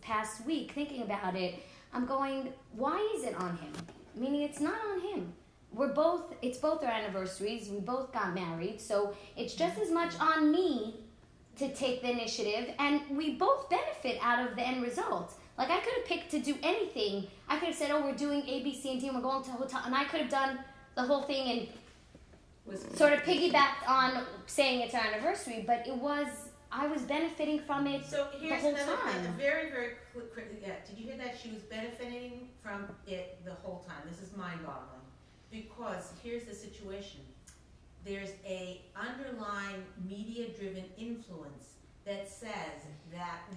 past week thinking about it, I'm going, why is it on him? Meaning it's not on him. It's both our anniversaries. We both got married. So it's just as much on me to take the initiative. And we both benefit out of the end result. Like, I could have picked to do anything. I could have said, we're doing A, B, C, and D, and we're going to a hotel. And I could have done the whole thing and sort of piggybacked on saying it's our anniversary. But I was benefiting from it so here's the whole another time. thing, very, very quickly. Yeah, did you hear that? She was benefiting from it the whole time. This is mind-boggling. Because here's the situation. There's a underlying media-driven influence that says that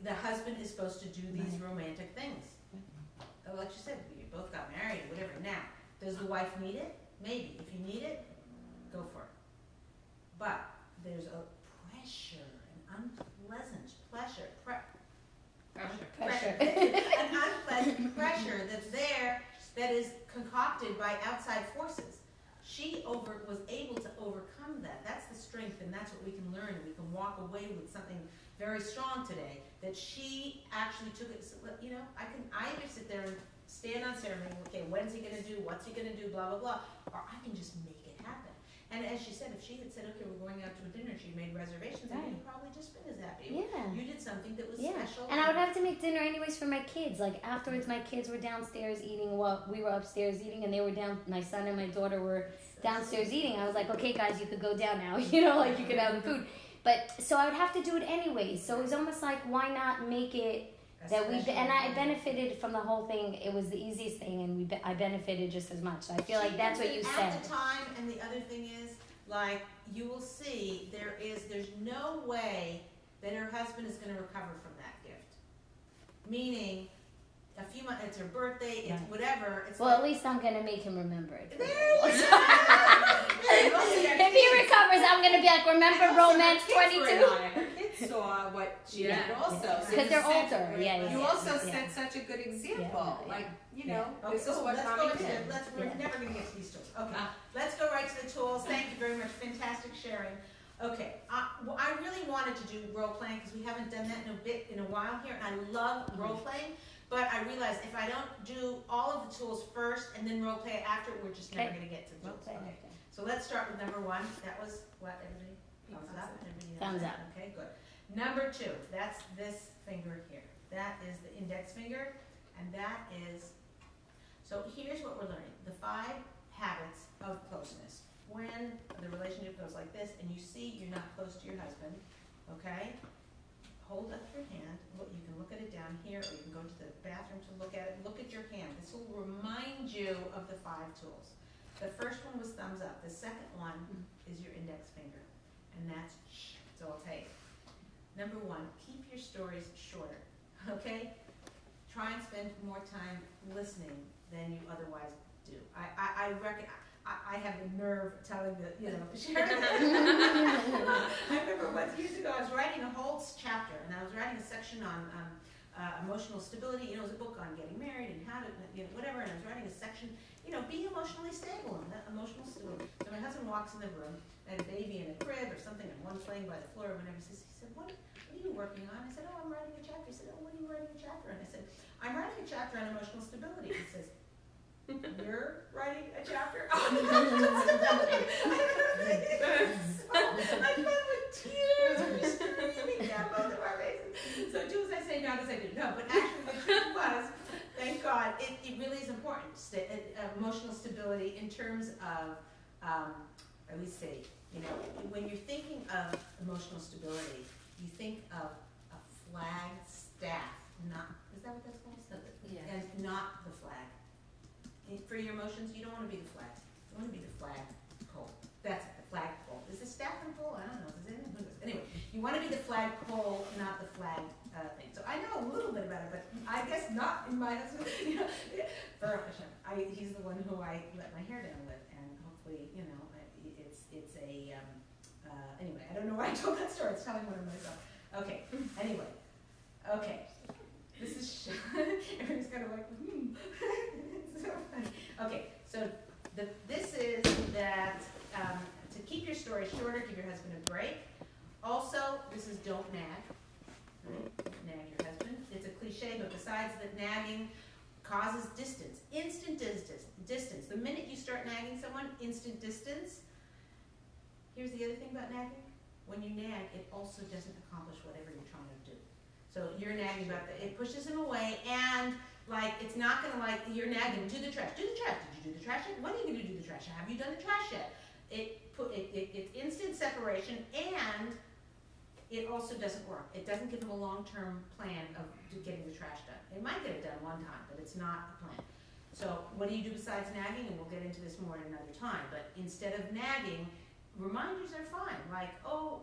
the husband is supposed to do these romantic things. Like you said, you both got married, whatever. Now, does the wife need it? Maybe. If you need it, go for it. But there's a pressure, an unpleasant an unpleasant pressure that's there that is concocted by outside forces. She was able to overcome that. That's the strength, and that's what we can learn. We can walk away with something very strong today. That she actually took it. You know, I either sit there and stand on ceremony. Okay, when's he going to do? What's he going to do? Blah blah blah. Or I can just make it happen. And as she said, if she had said, okay, we're going out to a dinner, she made reservations, and you'd probably just been as happy. Yeah. You did something that was special. And I would have to make dinner anyways for my kids. Like, afterwards, my kids were downstairs eating while we were upstairs eating, and they were down. My son and my daughter were downstairs eating. I was like, okay, guys, you could go down now. You know, like, you could have the food. But, so I would have to do it anyways. So it was almost like, why not make it that and I benefited from the whole thing. It was the easiest thing, and I benefited just as much. So I feel like that's what you said. At the time, and the other thing is, like, you will see, there's no way that her husband is going to recover from that gift. Meaning, a few months, it's her birthday, it's whatever. It's well, at least I'm going to make him remember it. There you go. If he recovers, I'm going to be like, remember Romance 22? Her kids saw what she did also. Because they're older. You also set such a good example. Like, you know, this is what mommy did. We're never going to get to these tools. Okay, let's go right to the tools. Thank you very much. Fantastic sharing. Okay, I really wanted to do role playing because we haven't done that in a while here, and I love role playing. But I realized if I don't do all of the tools first and then role play after, we're just never going to get to the tools. Okay. So let's start with number one. That was what, everybody? Thumbs up? Thumbs up. Okay, good. Number two, that's this finger here. That is the index finger, and that is, so here's what we're learning. The 5 habits of closeness. When the relationship goes like this and you see you're not close to your husband, okay? Hold up your hand. Look, you can look at it down here, or you can go to the bathroom to look at it. Look at your hand. This will remind you of the 5 tools. The first one was thumbs up. The second one is your index finger, and that's all I'll take. Number 1, keep your stories shorter, okay? Try and spend more time listening than you otherwise do. I reckon I have the nerve telling the, share that. I remember years ago I was writing a whole chapter, and I was writing a section on emotional stability. It was a book on getting married and how to, whatever, and I was writing a section, being emotionally stable and emotional stability. So my husband walks in the room, and a baby in a crib or something, and one's laying by the floor or whatever. He said, what are you working on? I said, I'm writing a chapter. He said, what are you writing a chapter on? I said, I'm writing a chapter on emotional stability. He says, you're writing a chapter on emotional stability. I felt with tears streaming down both of our faces. So do as I say, not as I do. No, but actually the truth was, thank God, it really is important. Emotional stability in terms of, at least say, when you're thinking of emotional stability, you think of a flag staff, not, is that what that's called? Yeah. And not the flag. For your emotions, you don't want to be the flag. You want to be the flag pole. That's it, the flag pole. Is it staff and pole? I don't know. Anyway, you want to be the flag pole, not the flag thing. So I know a little bit about it, but I guess not in my husband. Baruch Hashem. He's the one who I let my hair down with, and hopefully, it's a. Anyway, I don't know why I told that story. It's telling one of myself. Okay. Anyway. Okay. This is everybody's kind of like, It's so funny. Okay, so this is that to keep your story shorter, give your husband a break. Also, this is don't nag. Right? besides that nagging causes distance, instant distance. The minute you start nagging someone, instant distance. Here's the other thing about nagging. When you nag, it also doesn't accomplish whatever you're trying to do. So you're nagging about that. It pushes him away, and like it's not gonna like you're nagging. Do the trash. Do the trash. Did you do the trash yet? When are you gonna do the trash? Have you done the trash yet? It's instant separation, and it also doesn't work. It doesn't give him a long-term plan of getting the trash done. It might get it done one time, but it's not a plan. So what do you do besides nagging? And we'll get into this more at another time. But instead of nagging, reminders are fine. Like, oh,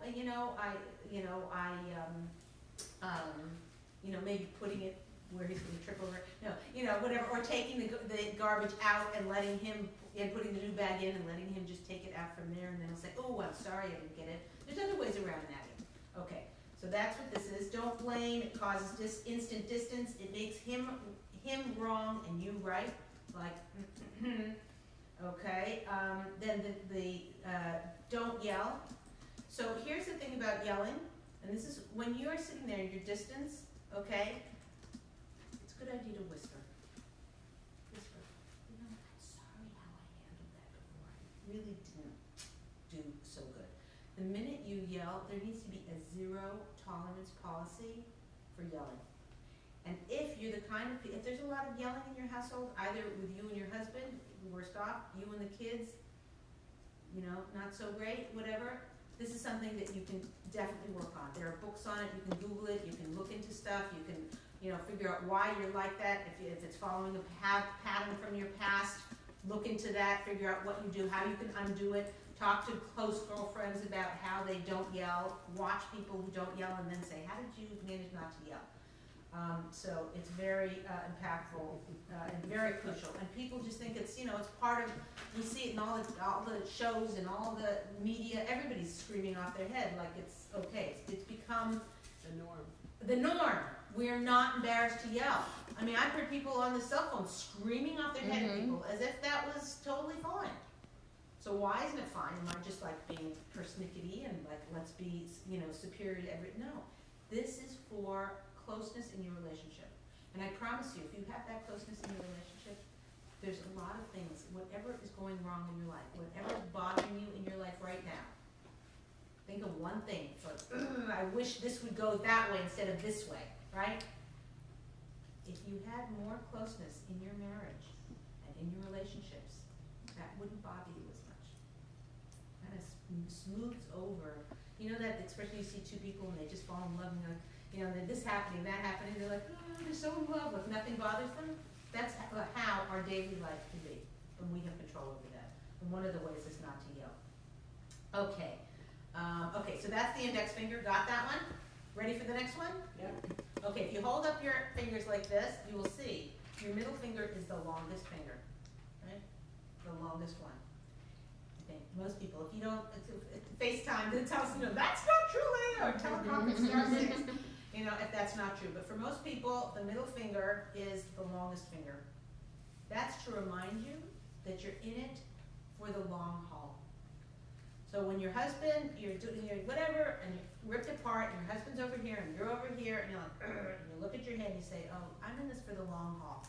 maybe putting it where he's going to trip over. No, whatever. Or taking the garbage out and letting him, and putting the new bag in and letting him just take it out from there. And then he'll say, oh, I'm sorry, I didn't get it. There's other ways around nagging. Okay, so that's what this is. Don't blame. It causes instant distance. It makes him wrong and you right. Like, okay. Then the don't yell. So here's the thing about yelling, and this is when you are sitting there in your distance. Okay, it's a good idea to whisper. Whisper. I'm sorry how I handled that before. I really didn't do so good. The minute you yell, there needs to be a zero tolerance policy for yelling. And if you're the kind of, if there's a lot of yelling in your household, either with you and your husband, worst off, you and the kids, not so great, whatever, this is something that you can definitely work on. There are books on it, you can Google it, you can look into stuff, you can, figure out why you're like that, if it's following a pattern from your past, look into that, figure out what you do, how you can undo it. Talk to close girlfriends about how they don't yell. Watch people who don't yell and then say, how did you manage not to yell? So it's very impactful and very crucial. And people just think it's, it's part of, we see it in all the shows and all the media. Everybody's screaming off their head like it's okay. It's become the norm. The norm. We're not embarrassed to yell. I mean, I've heard people on the cell phone screaming off their head at people as if that was totally fine. So why isn't it fine? Am I just like being persnickety and like let's be superior to every? No, this is for closeness in your relationship. And I promise you, if you have that closeness in your relationship, there's a lot of things. Whatever is going wrong in your life, whatever is bothering you in your life right now, think of one thing. So I wish this would go that way instead of this way, right? If you had more closeness in your marriage and in your relationships, that wouldn't bother you as much. Kind of smooths over. You know that expression, you see two people and they just fall in love and they're like, then this happening, that happening, they're like, oh, they're so in love, like nothing bothers them. That's how our daily life can be, and we have control over that. And one of the ways is not to yell. Okay, so that's the index finger. Got that one? Ready for the next one? Yep. Okay, if you hold up your fingers like this, you will see your middle finger is the longest finger, right? The longest one. I think most people, if you don't, FaceTime, then tell us, that's not true, Leah, or teleconference star 6. If that's not true. But for most people, the middle finger is the longest finger. That's to remind you that you're in it for the long haul. So when your husband, you're doing your whatever, and you're ripped apart, and your husband's over here, and you're over here, and you're like, and you look at your head and you say, oh, I'm in this for the long haul.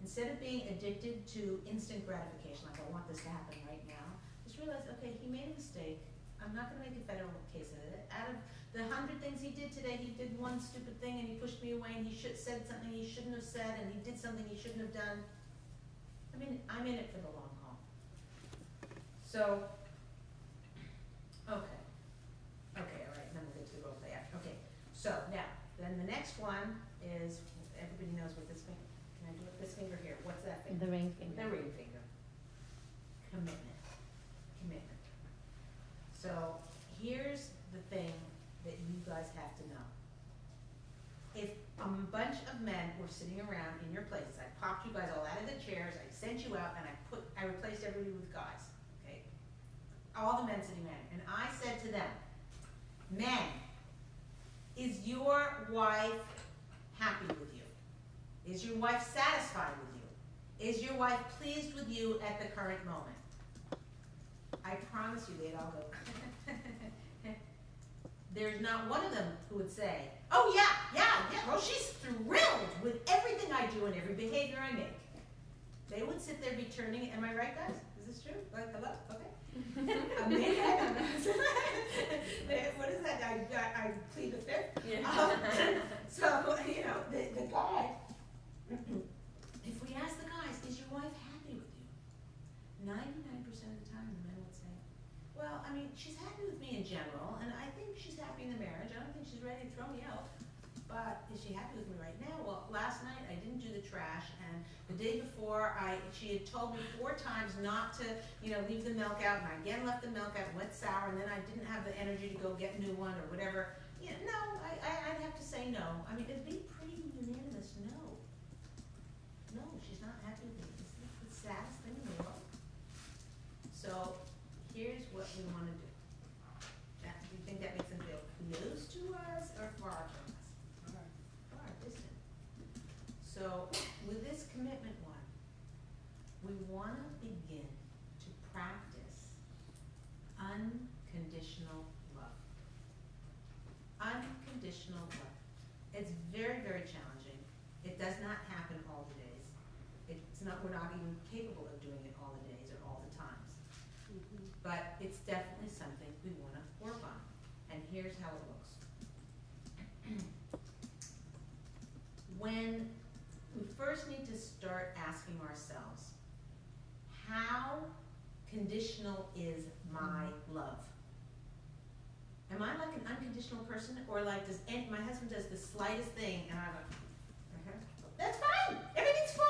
Instead of being addicted to instant gratification, like I want this to happen right now, just realize, okay, he made a mistake. I'm not going to make a federal case of it. Out of the 100 things he did today, he did one stupid thing and he pushed me away and he said something he shouldn't have said and he did something he shouldn't have done. I mean, I'm in it for the long haul. So, okay, all right, then we'll get to the role play after. Okay, so now, then the next one is, everybody knows what this finger, can I do it? This finger here, what's that finger? The ring finger. The ring finger. Commitment. So here's the thing that you guys have to know. If a bunch of men were sitting around in your places, I popped you guys all out of the chairs, I sent you out, and I replaced everybody with guys, okay? All the men sitting around, and I said to them, men, is your wife happy with you? Is your wife satisfied with you? Is your wife pleased with you at the current moment? I promise you they'd all go, there's not one of them who would say, oh yeah, well she's thrilled with do in every behavior I make. They would sit there returning, am I right, guys? Is this true? Like, hello? Okay. A man, what is that? I plead the fifth. Yeah. So, the guy, if we ask the guys, is your wife happy with you? 99% of the time, the men would say, well, I mean, she's happy with me in general, and I think she's happy in the marriage. I don't think she's ready to throw me out. But is she happy with me right now? Well, last night I didn't do the trash, and the day before she had told me 4 times not to, leave the milk out, and I again left the milk out, went sour, and then I didn't have the energy to go get a new one or whatever. No, I'd have to say no. I mean, it'd be pretty unanimous no. No, she's not happy with me. This is the saddest thing in the world. So here's what we want to do. Do you think that makes them feel close to us or far from us? Far distant. So with this commitment one, we want to begin to practice unconditional love. Unconditional love. It's very, very challenging. It does not happen all the days. We're not even capable of doing it all the days or all the times. But it's definitely something we want to work on. And here's how it looks. When we first need to start asking ourselves, how conditional is my love? Am I like an unconditional person, or like my husband does the slightest thing and I'm like, that's fine, everything's fine.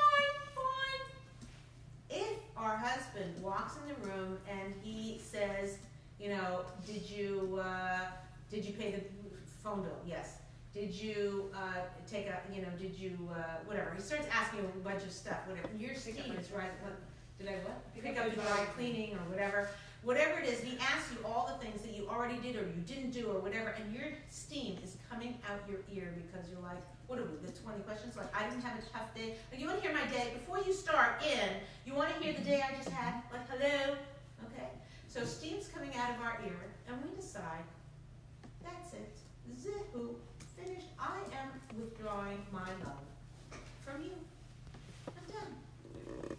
If our husband walks in the room and he says, did you pay the phone bill? Yes. Did you whatever. He starts asking a bunch of stuff, whatever. Your steam is right. Did I what? Pick up the dry cleaning or whatever. Whatever it is, he asks you all the things that you already did or you didn't do or whatever, and your steam is coming out your ear because you're like, what are we, the 20 questions? Like, I didn't have a tough day. Like, you want to hear my day? Before you start you want to hear the day I just had? Like, hello? Okay? So steam's coming out of our ear, and we decide, that's it. Zihu, finished. I am withdrawing my love from you. I'm done.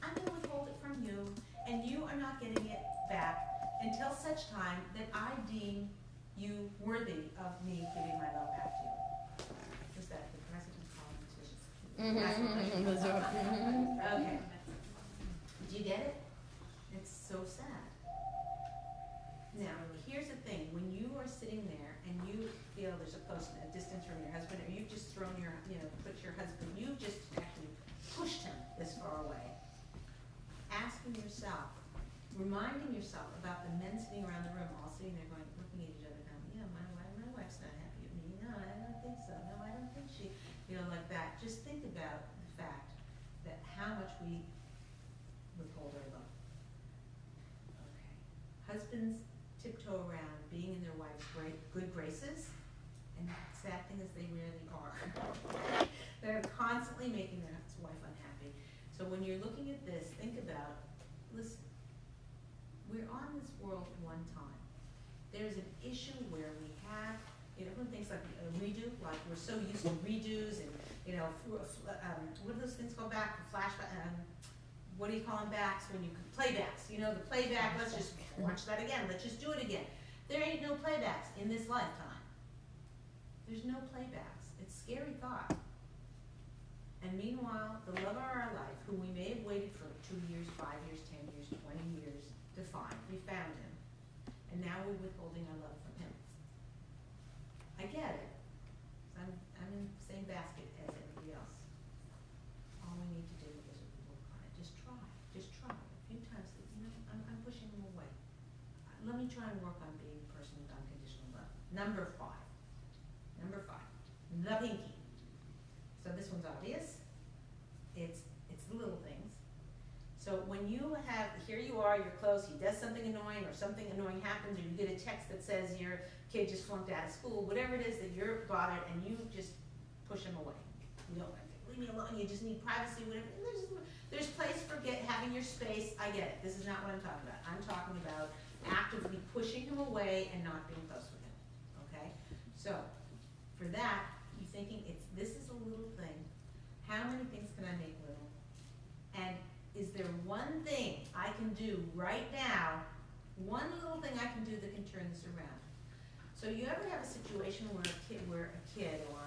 I'm going to withhold it from you, and you are not getting it back until such time that I deem you worthy of me giving my love back to you. Is that the president's calling? Okay. Do you get it? It's so sad. Now, here's the thing. When you are sitting there and you feel there's a distance from your husband, or you've just thrown put your husband, you've just actually pushed him this far away, asking yourself, reminding yourself about the men sitting around the room, all sitting there going, looking at each other going, my wife's not happy with me. No, I don't think so. No, I don't think she, like that. Just think about the fact that how much we withhold our love. Okay. Husbands tiptoe around being in their wife's good graces, and the sad thing is they rarely are. They're constantly making their wife unhappy. So when you're looking at this, think about, listen, we're on this world one time. There's an issue where we have, everyone thinks like a redo, like we're so used to redos and, what are those things called back? Flashback, what do you call them backs when you, playbacks, the playback, let's just watch that again, let's just do it again. There ain't no playbacks in this lifetime. There's no playbacks. It's a scary thought. And meanwhile, the love of our life, who we may have waited for 2 years, 5 years, 10 years, 20 years to find, we found him. And now we're withholding our love from him. I get it. I'm in the same basket as everybody else. All we need to do is work on it. Just try. A few times, I'm pushing him away. Let me try and work on being a person with unconditional love. Number 5, the pinky. So this one's obvious. It's the little things. So when you have, here you are, you're close, he does something annoying, or something annoying happens, or you get a text that says your kid just flunked out of school, whatever it is that you're bothered, and you just push him away. You don't leave me alone, you just need privacy, whatever. There's place for having your space. I get it. This is not what I'm talking about. I'm talking about actively pushing him away and not being close with him. Okay? So, for that, you're thinking, this is a little thing. how many things can I make little? And is there one thing I can do right now, one little thing I can do that can turn this around? So you ever have a situation where a kid or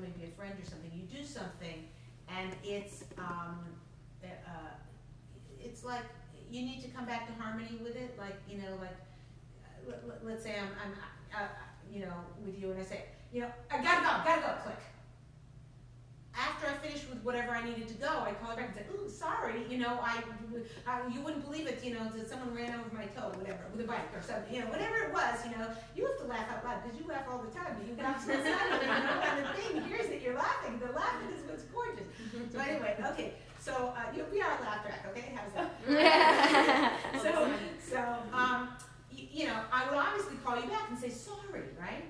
maybe a friend or something, you do something and it's like you need to come back to harmony with it, like let's say I'm with you and I say, I gotta go, click. After I finished with whatever I needed to go, I call her back and say, ooh, sorry, you wouldn't believe it, that someone ran over my toe, whatever, with a bike or something, whatever it was, you have to laugh out loud because you laugh all the time, but you laugh so silent, and the thing hears that you're laughing. The laughing is what's gorgeous. So anyway, okay, so we are a laugh track, okay? How's that? I would obviously call you back and say sorry, right?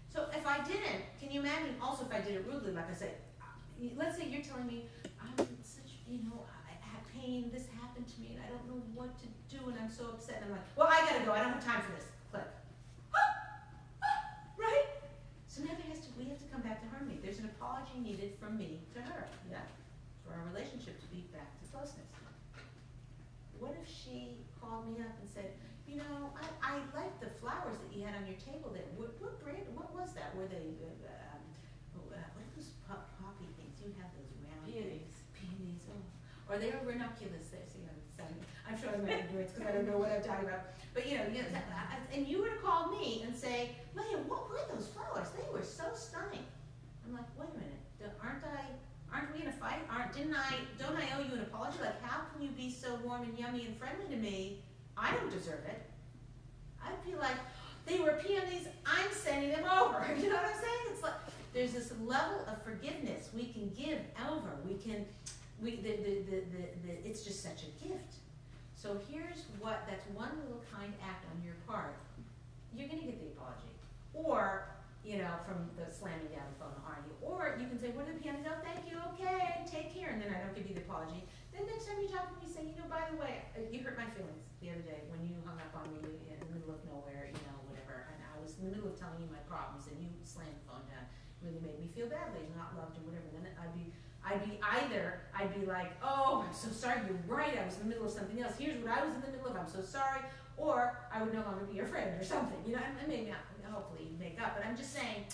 So if I didn't, can you imagine also if I did it rudely, like I said, let's say you're telling me, I'm such, I have pain, this happened to me, and I don't know what to do, and I'm so upset, and I'm like, well, I gotta go, I don't have time for this, click. Right? So now we have to come back to harmony. There's an apology needed from me to her, for our relationship to be back to closeness. What if she called me up and said, I like the flowers that you had on your table there. What brand, what was that? Were they, what are those poppy things? You have those round things. Peonies. Oh. Or they are ranunculus there. So, I'm sure I'm not doing it because I don't know what I'm talking about. But, and you were to call me and say, Leah, what were those flowers? They were so stunning. I'm like, wait a minute. Aren't we in a fight? Don't I owe you an apology? Like, how can you be so warm and yummy and friendly to me? I don't deserve it. I'd be like, they were peonies, I'm sending them over. You know what I'm saying? It's like, there's this level of forgiveness we can give over. It's just such a gift. So that's one little kind act on your part. You're gonna get the apology. Or, from the slamming down the phone argue. Or you can say, what are the peonies? Oh, thank you, okay, take care. And then I don't give you the apology. Then next time you talk to me, you say, by the way, you hurt my feelings the other day when you hung up on me in the middle of nowhere, whatever. And I was in the middle of telling you my problems and you slammed the phone down. It really made me feel badly, not loved or whatever. And then I'd be like, oh, I'm so sorry, you're right, I was in the middle of something else. Here's what I was in the middle of, I'm so sorry. Or I would no longer be your friend or something. And maybe not, hopefully you make up. But I'm just saying,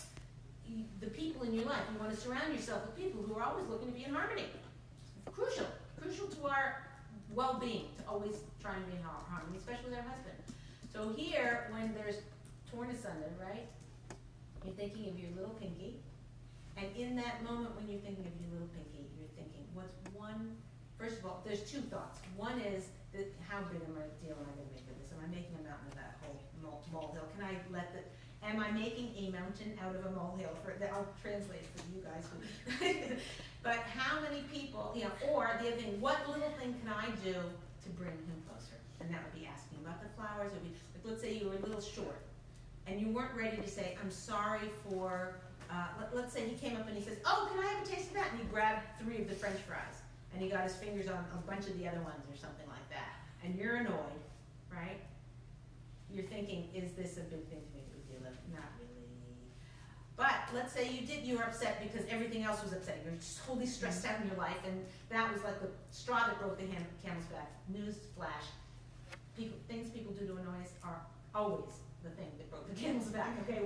the people in your life, you want to surround yourself with people who are always looking to be in harmony. Crucial to our well-being, to always try and be in harmony, especially with our husband. So here, when there's torn asunder, right, you're thinking of your little pinky, and in that moment when you're thinking of your little pinky, you're thinking, first of all, there's two thoughts. One is, how big am I deal am I going to make of this? Am I making a mountain of that whole molehill? Am I making a mountain out of a molehill? I'll translate for you guys. But how many people, or the other thing, what little thing can I do to bring him closer? And that would be asking about the flowers. It would be, like, let's say you were a little short, and you weren't ready to say, I'm sorry for, let's say he came up and he says, oh, can I have a taste of that? And he grabbed 3 of the French fries, and he got his fingers on a bunch of the other ones or something like that. And you're annoyed, right? You're thinking, is this a big thing to make a big deal of? Not really. But let's say you were upset because everything else was upsetting. You're totally stressed out in your life, and that was like the straw that broke the camel's back. News flash. Things people do to annoy us are always the thing that broke the camel's back. Okay,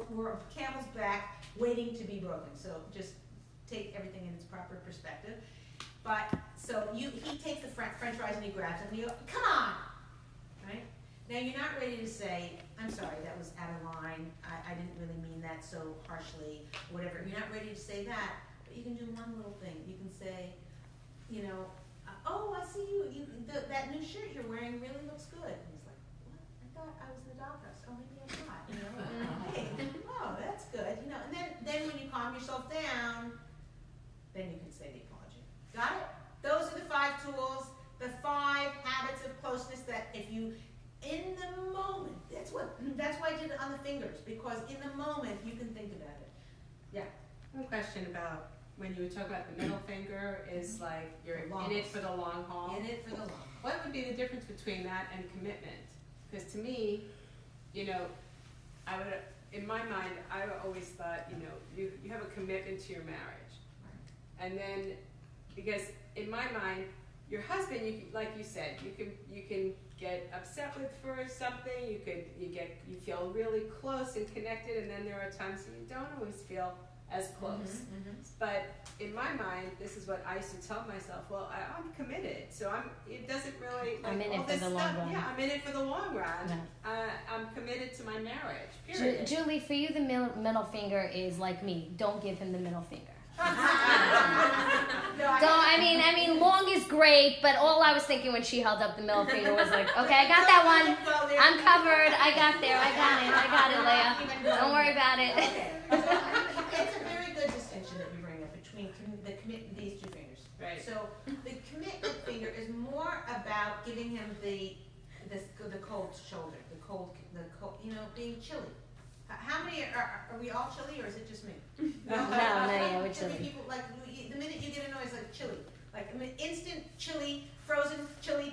we're a camel's back waiting to be broken. So just take everything in its proper perspective. But so he takes the French fries and he grabs it and you go, come on, right? Now you're not ready to say, I'm sorry, that was out of line. I didn't really mean that so harshly, whatever. You're not ready to say that, but you can do one little thing. You can say, oh, I see that new shirt you're wearing really looks good. And he's like, what? I thought I was in the doghouse. Oh, maybe I'm not. Hey, oh, that's good. And then when you calm yourself down, then you can say the apology. Got it? Those are the 5 tools, the 5 habits of closeness that if you, in the moment, that's why I did it on the fingers, because in the moment you can think about it. Yeah. One question about when you were talking about the middle finger is like you're in it for the long haul. In it for the long haul. What would be the difference between that and commitment? Because to me, I would, in my mind, I always thought, you have a commitment to your marriage. And then, because in my mind, your husband, like you said, you can get upset with for something. You feel really close and connected, and then there are times when you don't always feel as close. But in my mind, this is what I used to tell myself. Well, I'm committed, so it doesn't really. Like, I'm in it for the long run. Yeah, I'm in it for the long run. Yeah. I'm committed to my marriage. Period. Julie, for you, the middle finger is like me. Don't give him the middle finger. I mean, long is great, but all I was thinking when she held up the middle finger was like, okay, I got that one. I'm covered. I got it, Leah. Don't worry about it. Okay. So it's a very good distinction that you bring up between these two fingers. Right. So the commitment finger is more about giving him the cold shoulder, the cold, being chilly. How many are we all chilly, or is it just me? No, yeah, we're chilly. People, like, the minute you get a noise, like chilly, like instant chilly, frozen, chilly.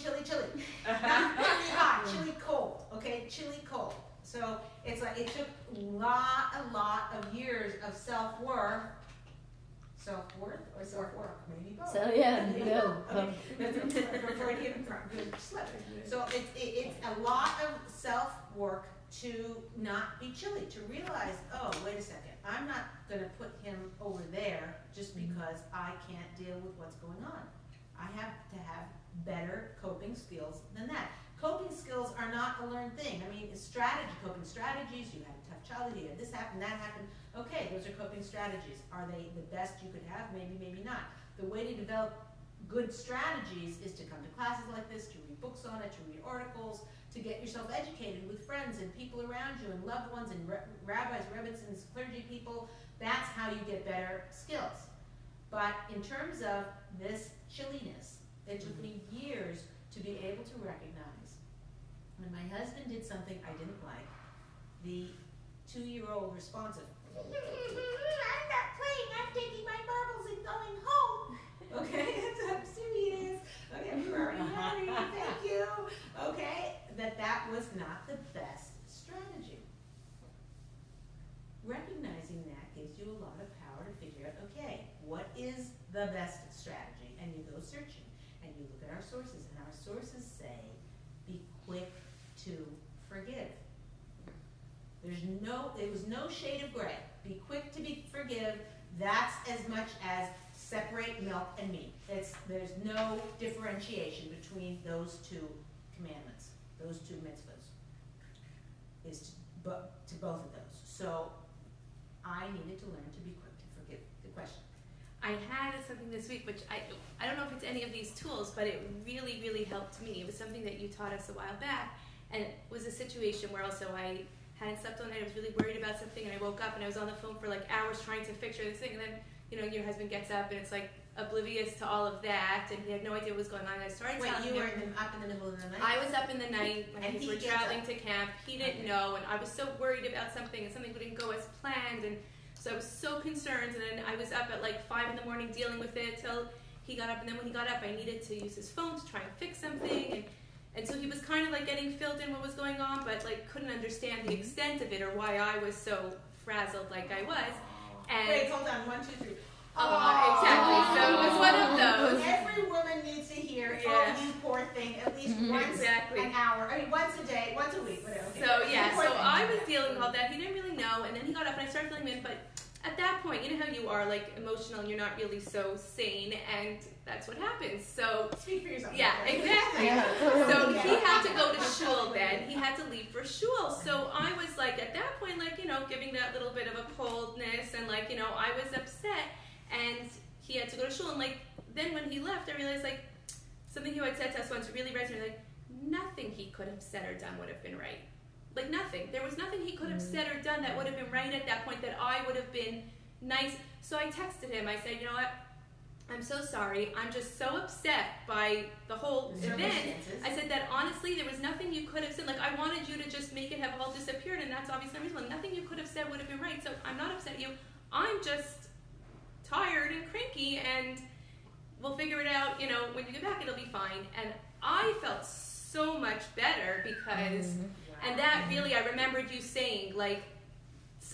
Not really hot, chilly cold. Okay, chilly cold. So it's like it took a lot of years of self-worth or self-work, maybe both. So yeah, So it's a lot of self-work to not be chilly, to realize, oh, wait a second, I'm not going to put him over there just because I can't deal with what's going on. I have to have better coping skills than that. Coping skills are not a learned thing. I mean, it's coping strategies. You had a tough childhood, you had this happen, that happened. Okay, those are coping strategies. Are they the best you could have? Maybe, maybe not. The way to develop good strategies is to come to classes like this, to read books on it, to read articles, to get yourself educated with friends and people around you and loved ones and rabbis, rebbitzins, clergy people. That's how you get better skills. But in terms of this chilliness, it took me years to be able to recognize when my husband did something I didn't like, the 2-year-old response of, I'm not playing, I'm taking my marbles and going home. Okay, that's how serious. Okay, we're already married, thank you. Okay, that was not the best strategy. Recognizing that gives you a lot of power to figure out, okay, what is the best strategy? And you go searching, and you look at our sources, and our sources say, be quick to forgive. There was no shade of gray. Be quick to forgive. That's as much as separate milk and meat. There's no differentiation between those two commandments, those two mitzvahs, is to both of those. So I needed to learn to be quick to forgive. The question. I had something this week, which I don't know if it's any of these tools, but it really, really helped me. It was something that you taught us a while back, and it was a situation where also I hadn't slept all night. I was really worried about something, and I woke up and I was on the phone for like hours trying to fix this thing, and then your husband gets up and it's like oblivious to all of that, and he had no idea what was going on. And I started telling him. Wait, you were up in the middle of the night? I was up in the night when we were traveling to camp. He didn't know, and I was so worried about something, and something didn't go as planned, and so I was so concerned. And then I was up at like 5 in the morning dealing with it till he got up, and then when he got up, I needed to use his phone to try and fix something, and so he was kind of like getting filled in what was going on, but like couldn't understand the extent of it or why I was so frazzled like I was. And wait, hold on, 1, 2, 3. Exactly. So it was one of those. Every woman needs to hear, oh, you poor thing, at least once an hour. I mean, once a day, once a week, whatever. Okay. So yeah, so I was dealing with all that. He didn't really know, and then he got up and I started feeling him. But at that point, you know how you are, like emotional, and you're not really so sane, and that's what happens. So speak for yourself. Yeah, exactly. Yeah. So he had to go to shul then. He had to leave for shul. So I was like, at that point, like, giving that little bit of a coldness, and like, I was upset. And he had to go to shul, and like then when he left, I realized like something he had said to us once really resonated. Like nothing he could have said or done would have been right. Like nothing. There was nothing he could have said or done that would have been right at that point. That I would have been nice. So I texted him. I said, you know what? I'm so sorry. I'm just so upset by the whole event. I said that honestly, there was nothing you could have said. Like I wanted you to just make it have all disappeared, and that's obviously unreasonable. Nothing you could have said would have been right. So I'm not upset at you. I'm just tired and cranky, and we'll figure it out, when you get back it'll be fine. And I felt so much better because and that really, I remembered you saying like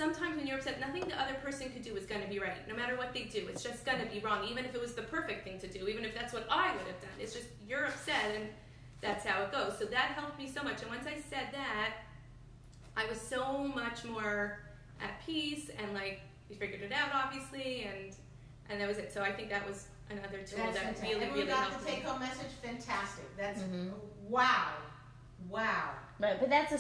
sometimes when you're upset, nothing the other person could do is going to be right. No matter what they do, it's just going to be wrong. Even if it was the perfect thing to do, even if that's what I would have done. It's just, you're upset and that's how it goes. So that helped me so much. And once I said that, I was so much more at peace, and like, we figured it out, obviously, and that was it. So I think that was another tool That's that fantastic. really, Everyone really got helped the me. take-home message? Fantastic. That's, wow. Right, but that's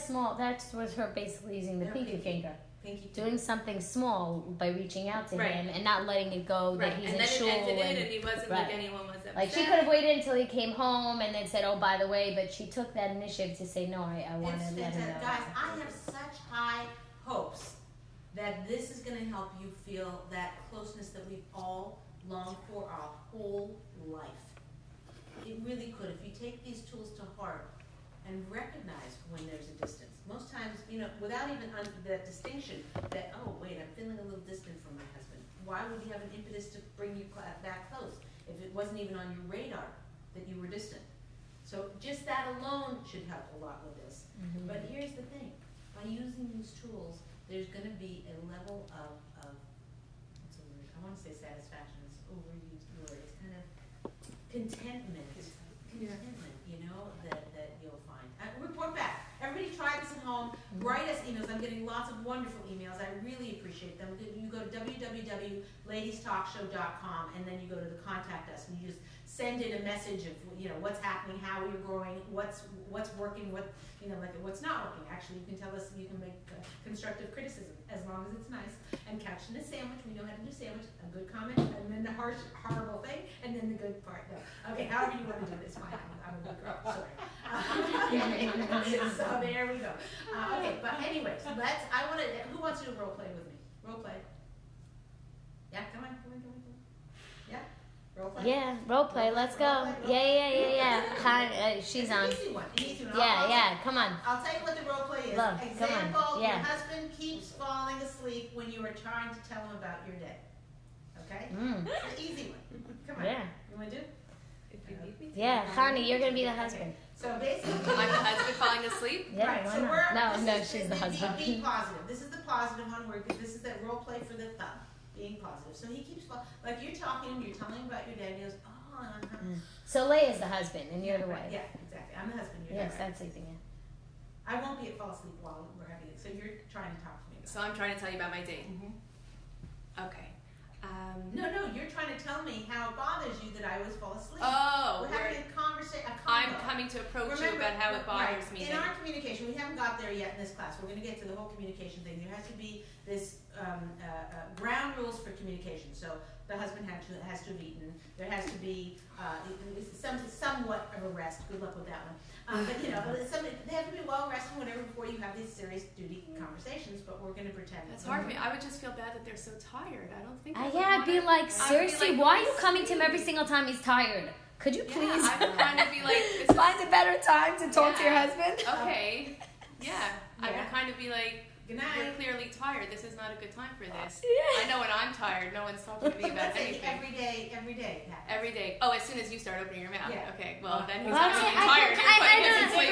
was her basically using the Her pinky pinky. finger. Pinky Doing something small by reaching out to Right. him and not letting it go that Right, he's and in then shul. it ended and it wasn't like right. anyone was upset. Like, she could have waited until he came home and then said, oh, by the way, but she took that initiative to say, no, I want It's to let him fantastic. know. Guys, I have such high hopes that this is going to help you feel that closeness that we've all longed for our whole life. It really could. If you take these tools to heart and recognize when there's a distance. Most times, without even that distinction that, oh, wait, I'm feeling a little distant from my husband. Why would he have an impetus to bring you back close if it wasn't even on your radar that you were distant? So just that alone should help a lot with this. Mm-hmm. But here's the thing. By using these tools, there's going to be a level of what's the word? I want to say satisfaction. It's an overused word. It's kind of contentment. Contentment, that you'll find. Report back. Everybody try this at home. Write us emails. I'm getting lots of wonderful emails. I really appreciate them. You go to www.ladiestalkshow.com, and then you go to the contact us, and you just send in a message of what's happening, how you're growing, what's working, what's not working. Actually, you can tell us. You can make constructive criticism as long as it's nice. And couch in a sandwich. We know how to do sandwich. A good comment, and then the harsh, horrible thing, and then the good part. No. Okay, however you want to do this, fine. I'm a good girl. Sorry. So there we go. Okay, but anyways, who wants to do role play with me? Role play. Yeah, come on. Yeah, role play. Yeah, role play. Let's go. Role play. Yeah. She's It's on. an easy one. Yeah. Come on. I'll tell you what the role play is. Love, come on. Example: Yeah. Your husband keeps falling asleep when you are trying to tell him about your day. Okay, it's an easy one. Come on. Yeah. You want to do? If you need me to. Yeah, Connie, you're gonna be the husband. So basically, I'm the husband falling asleep. Yeah, right, why so not? this No, is she's the husband. Be positive. This is the positive one where this is that role play for the thumb. Being positive. So he keeps like you're talking, you're telling him about your day, and he goes, oh, So Leah's the husband and you're the wife. Yeah, exactly. I'm the husband. You're Yes, the wife. that's the thing. Yeah. I won't be at fall asleep while we're having it. So you're trying to talk to me. So I'm trying to tell you about my day. Okay. No, you're trying to tell me how it bothers you that I always fall asleep. Oh, we're having a conversation. I'm coming to approach you about how it bothers me. In our communication, we haven't got there yet in this class. We're going to get to the whole communication thing. There has to be this ground rules for communication. So the husband has to have eaten. There has to be somewhat of a rest. Good luck with that one. But they have to be well rested, whatever, before you have these serious duty conversations. But we're going to pretend That's hard for me. I would just feel bad that they're so tired. I don't think. I'd be like, seriously, why are you coming to him every single time he's tired? Could you please Yeah, I would kind of be like, find a better time to talk to your husband? Okay. Yeah. I would kind of be like, Good night. you're clearly tired. This is not a good time for this. Yeah. I know when I'm tired, no one's talking to me about anything. Every day. Every day. Oh, as soon as you start opening your mouth. Yeah. Okay. Well, then he's Well, not really I tired. think- You're I putting know. him to sleep.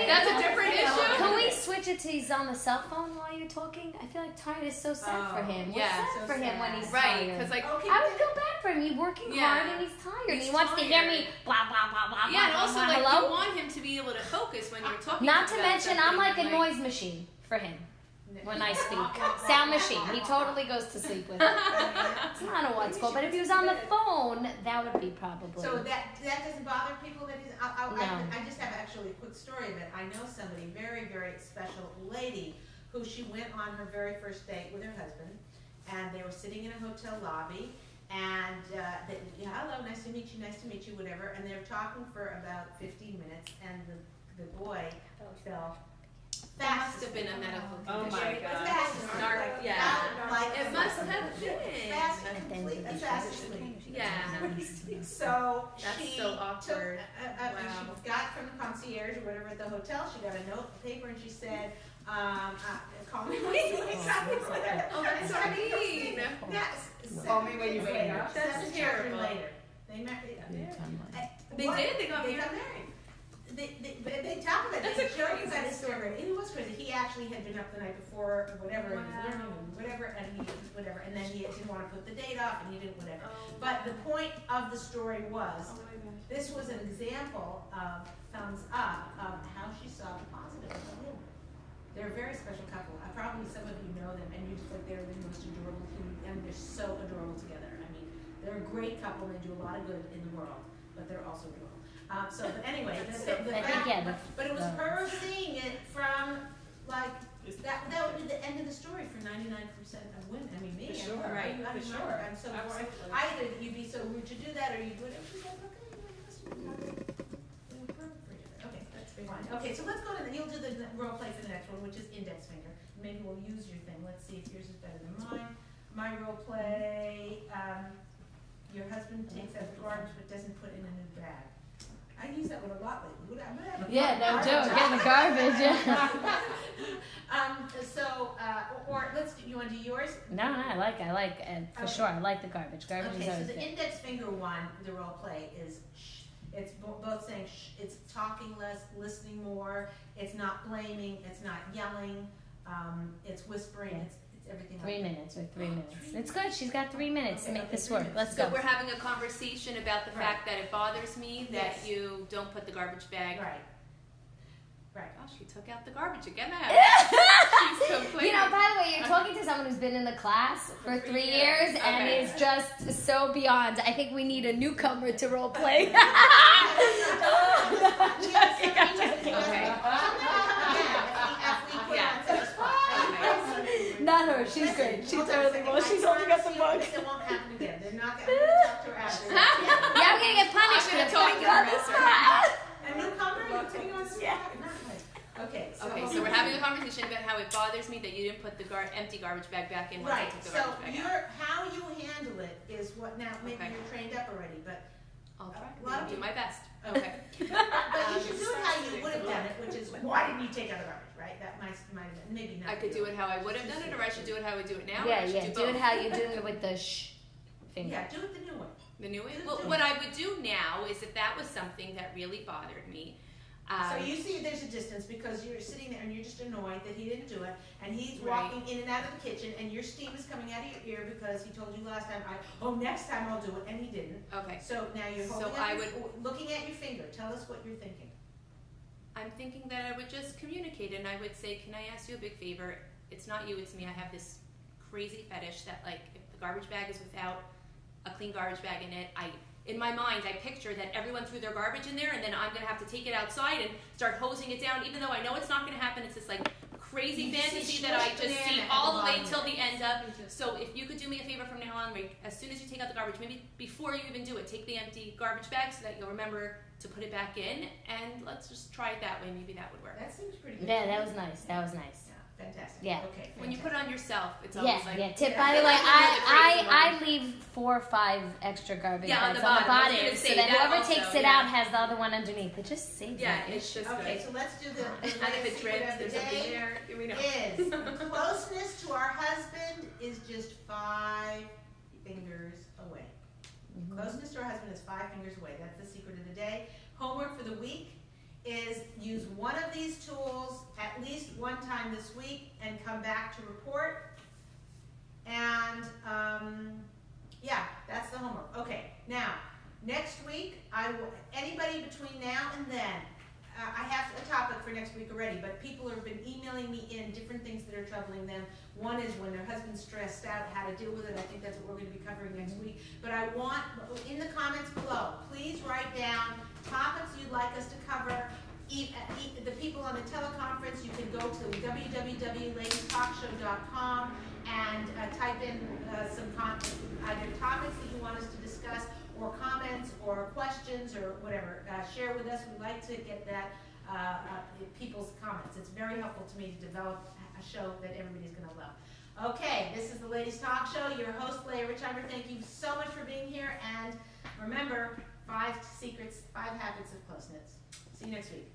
That's a different issue. Can we switch it to he's on the cell phone while you're talking? I feel like tired is so sad for him. What's yeah, sad so for him when sad. he's Right. tired? Because like. Okay, I would feel bad for him. He's working hard and he's tired. He's He wants to hear tired. me blah blah blah blah Yeah, and blah, also blah, like hello? you want him to be able to focus when you're talking. Not to about mention, I'm something, like a noise machine for him. When I speak, sound machine. He totally goes to sleep with it. It's not a what's called, but if he was on the phone, that would be probably. So that doesn't bother people that he's. No. I just have actually a quick story of it. I know somebody, very very special lady, who she went on her very first date with her husband, and they were sitting in a hotel lobby, and hello, nice to meet you, whatever, and they were talking for about 15 minutes, and the boy fell. There must have been a medical Oh condition. my It was God. fast asleep. Snark, yeah. It must have been. Fast, completely fast asleep. Yeah. So That's she so awkward. took, she got from the concierge or whatever at the hotel, she got a note, paper, and she said, call me when you wake up. Oh, that's so mean. Call me when you wake up. That's Seven terrible. children later. They married. They did? They got married? they talk about That's this. a Joking crazy about his story. story. It was crazy. He actually had been up the night before, or whatever, and he was learning and whatever, and then he didn't want to put the date off, and he didn't whatever. But the point of the story was, this was an example of thumbs up of how she saw the positive of him. They're a very special couple. Probably some of you know them, and you just like they're the most adorable human, and they're so adorable together. I mean, they're a great couple. They do a lot of good in the world, but they're also adorable. But anyway, but it was her seeing it from like that would be the end of the story for 99% of women. I mean, me. For sure, right? for sure. I'm so bored. Absolutely. Either you'd be so rude to do that, or you'd do it. She's like, okay, okay, that's fine. Okay, so let's go to you'll do the role play for the next one, which is index finger. Maybe we'll use your thing. Let's see if yours is better than mine. My role play. Your husband takes out the garbage but doesn't put in a new bag. I use that one a lot lately. Yeah, no joke. Getting the garbage. Yeah. Or let's do. You want to do yours? No, I like, and for sure, I like the garbage. Garbage is Okay, so always the good. index finger one, the role play is shh. It's both saying shh. It's talking less, listening more. It's not blaming. It's not yelling. It's whispering. Yeah. It's everything. 3 minutes or 3 minutes. It's good. She's got 3 minutes to make this work. Let's So go. we're having a conversation about the Right. fact that it bothers me that Yes. you don't put the garbage bag. Right. Right. Oh, she took out the garbage again. She's complaining. You know, by the way, you're talking to someone who's been in the class for 3 years and Okay. is just so beyond. I think we need a newcomer to role play. Not her. She's great. She's totally well. She's holding up the book. It won't happen again. They're not going to talk to her after. Yeah, I'm gonna get punished. I'm gonna for totally talking get about arrested. A newcomer? You're putting on spot? Okay, So we're having a conversation about how it bothers me that you didn't put the empty garbage bag back in once I right. took the So garbage bag out. how you handle it is what now. Maybe Okay. you're trained up already, but I'll try. a lot of I'll do my best. but you should do it how you would have done it, which is why didn't you take out the garbage? Right? That might have been maybe not. I could do it how I would have done it, or I should do it how I do it now. or Yeah, I should yeah. do Do it both. how you're doing it with the shh finger. Yeah, do it the new way. The new way. Do Well, it. what I would do now is if that was something that really bothered me. So you see there's a distance because you're sitting there and you're just annoyed that he didn't do it, and he's Right. walking in and out of the kitchen, and your steam is coming out of your ear because he told you last time, next time I'll do it, and he didn't. Okay. So now you're So holding I up looking at your finger. Tell us what you're thinking. I'm thinking that I would just communicate and I would say, can I ask you a big favor? It's not you, it's me. I have this crazy fetish that like if the garbage bag is without a clean garbage bag in it, in my mind I picture that everyone threw their garbage in there and then I'm going to have to take it outside and start hosing it down even though I know it's not going to happen. It's this like crazy You just fantasy see that I smushed just banana see at the all the way bottom. till the end of. So if you could do me a favor from now on, like as soon as you take out the garbage, maybe before you even do it, take the empty garbage bag so that you'll remember to put it back in, and let's just try it that way. Maybe that would work. That seems pretty good. Yeah, that was nice. That was nice. Yeah, fantastic. Yeah. Okay. When you put it on yourself, it's Yeah, always like yeah. Tip. Yeah. By the way, You're the I leave 4 or 5 extra garbage Yeah, on bags the on the bottom. I was bottom, gonna so say that that whoever also, takes it yeah. out has the other one underneath. It just saves yeah, it. it's just Okay, good. so let's do the And if last it secret drips, of the there's something day there. Here we know. is closeness to our husband is just 5 fingers away. Closeness to our husband is 5 fingers away. That's the secret of the day. Homework for the week is use one of these tools at least one time this week and come back to report. And yeah, that's the homework. Okay, now next week anybody between now and then. I have a topic for next week already, but people have been emailing me in different things that are troubling them. One is when their husband's stressed out, how to deal with it. I think that's what we're going to be covering next week. But I want, in the comments below, please write down topics you'd like us to cover. The people on the teleconference, you can go to www.ladiestalkshow.com and type in either topics that you want us to discuss, or comments, or questions, or whatever. Share with us. We'd like to get that people's comments. It's very helpful to me to develop a show that everybody's going to love. Okay, this is the Ladies Talk Show. Your host, Leah Richheimer. Thank you so much for being here. And remember, 5 secrets, 5 habits of closeness. See you next week.